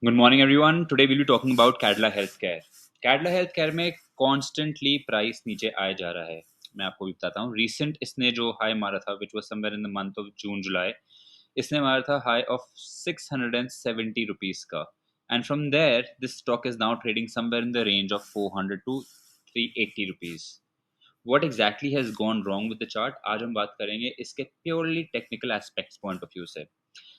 Good morning, everyone. Today we'll be talking about Cadila Healthcare. Cadila Healthcare में constantly price नीचे आया जा रहा है. मैं आपको भी बताता हूँ. Recent इसने जो high मारा था, which was somewhere in the month of June, July, इसने मारा था high of 670 rupees का. And from there, this stock is now trading somewhere in the range of 400 to 380 rupees. What exactly has gone wrong with the chart? आज हम बात करेंगे इसके purely technical aspects point of view से.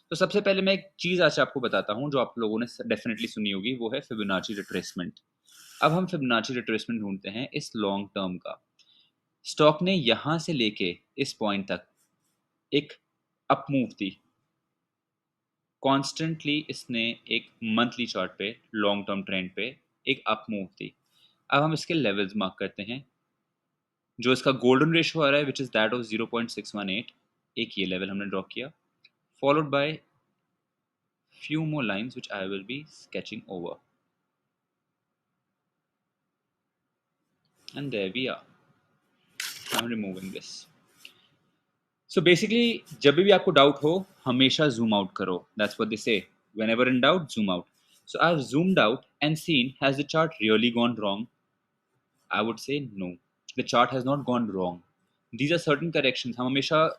तो सबसे पहले मैं एक चीज़ आज आपको बताता हूँ जो आप लोगों ने डेफिनेटली सुनी होगी, वो है फिबोनाची रिट्रेसमेंट. अब हम फिबोनाची रिट्रेसमेंट ढूंढते हैं इस लॉन्ग टर्म का. स्टॉक ने यहाँ से लेके इस पॉइंट तक एक अप मूव थी. कॉन्स्टेंटली इसने एक मंथली चार्ट पे लॉन्ग टर्म ट्रेंड पे एक अप मूव थी. अब हम इसके लेवल्स मार्क करते हैं. जो इसका गोल्डन रेशियो आ रहा है विच इज़ दैट ऑफ 0.618, एक ये लेवल हमने ड्रॉ किया, followed by few more lines which I will be sketching over. And there we are. I'm removing this. So basically, जब भी आपको डाउट हो हमेशा zoom out करो. That's what they say. Whenever in doubt, zoom out. So I've zoomed out and seen, has the chart really gone wrong? I would say no. The chart has not gone wrong. These are certain corrections. हम हमेशा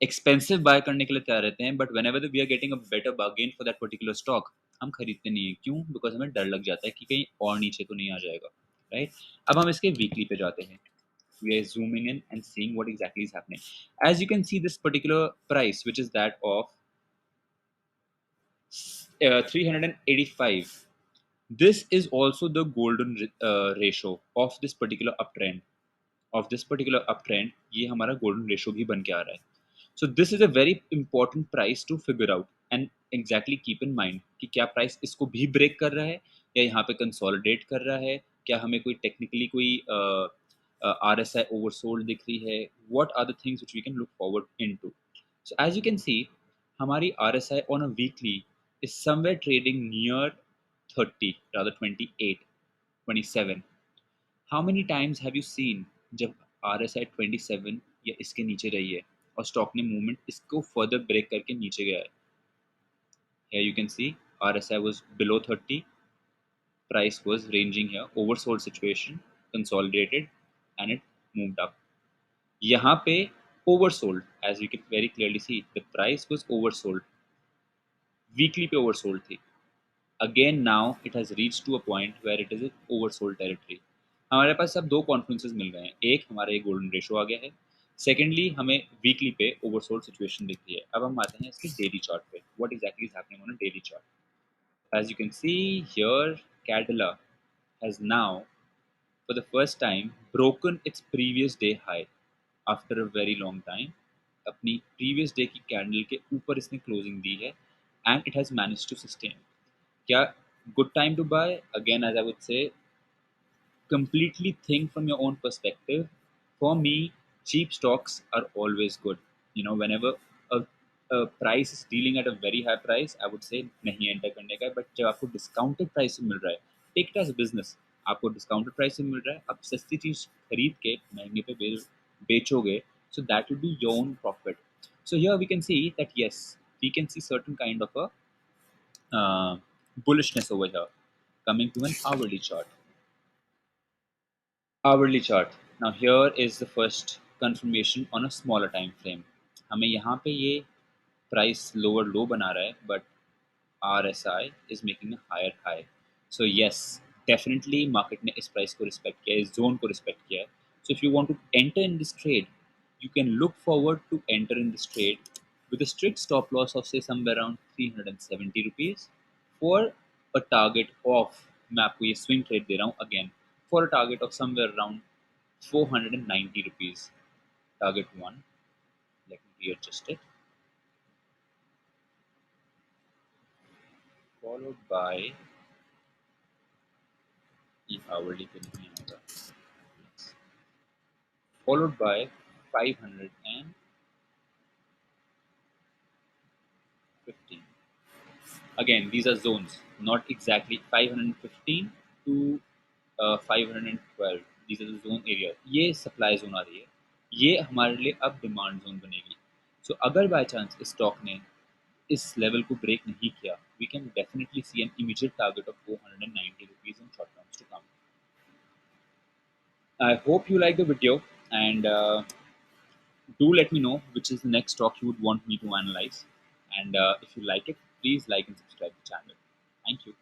expensive buy करने के लिए तैयार रहते हैं, but whenever we are getting a better bargain for that particular stock, हम खरीदते नहीं है. क्यों? Because हमें डर लग जाता है कि कहीं और नीचे तो नहीं आ जाएगा, right? अब हम इसके weekly पे जाते हैं. We are zooming in and seeing what exactly is happening. As you can see, this particular price, which is that of 385, this is also the golden ratio of this particular uptrend. ये हमारा golden ratio भी बन के आ रहा है. So this is a very important price to figure out and exactly keep in mind कि क्या price इसको भी break कर रहा है या यहाँ पे consolidate कर रहा है, क्या हमें कोई technically कोई RSI oversold दिख रही है. What are the things which we can look forward into? So as you can see, हमारी RSI on a weekly is somewhere trading near 30, rather 28, 27. How many times have you seen जब RSI 27 या इसके नीचे रही है और stock ने movement इसको फर्दर ब्रेक करके नीचे गया है? Here you can see RSI was below 30, price was ranging here, oversold situation, consolidated, and it moved up. यहाँ पे oversold, as you can very clearly see, the price was oversold. Weekly पे oversold थी. Again now it has reached to a point where it is an oversold territory. हमारे पास अब दो कॉन्फ्लुएंसेस मिल गए हैं. एक हमारा ये गोल्डन रेशियो आ गया है. सेकेंडली हमें वीकली पे ओवरसोल्ड सिचुएशन दिख रही है. अब हम आते हैं इसके डेली चार्ट पे. What exactly is happening on a daily chart? As you can see here, Cadila has now for the first time broken its previous day high after a very long time. अपनी previous day की candle के ऊपर इसने closing दी है and it has managed to sustain. क्या good time to buy? Again, as I would say, completely think from your own perspective. For me, cheap stocks are always good. You know, whenever a price is dealing at a very high price, I would say नहीं enter करने का. But जब आपको discounted price में मिल रहा है, take it as a business. आपको discounted price में मिल रहा है, आप सस्ती चीज खरीद के महंगे पे बेचोगे, so that will be your own profit. So here we can see that yes, we can see certain kind of a bullishness over here. Coming to an hourly chart. Hourly chart. Now here is the first confirmation on a smaller time frame. हमें यहाँ पे ये price lower low बना रहा है, but RSI is making a higher high. So yes, definitely market ने इस price को respect किया है, इस zone को respect किया है. So if you want to enter in this trade, you can look forward to enter in this trade with a strict stop loss of say somewhere around 370 rupees for a target of, मैं आपको ये swing trade दे रहा हूँ again, for a target of somewhere around 490 rupees. Target 1. Let me readjust it. Followed by ये hourly पे नहीं आएगा. Followed by 515. Again, these are zones, not exactly 515 to 512. These are the zone area. ये supply zone आ रही है. ये हमारे लिए अब डिमांड जोन बनेगी. सो अगर बाय चांस इस स्टॉक ने इस लेवल को ब्रेक नहीं किया, we can definitely see an immediate target of 490 rupees in short terms to come. I hope you like the video, and do let me know which is the next stock you would want me to analyze. And if you like it, please like and subscribe the channel. Thank you.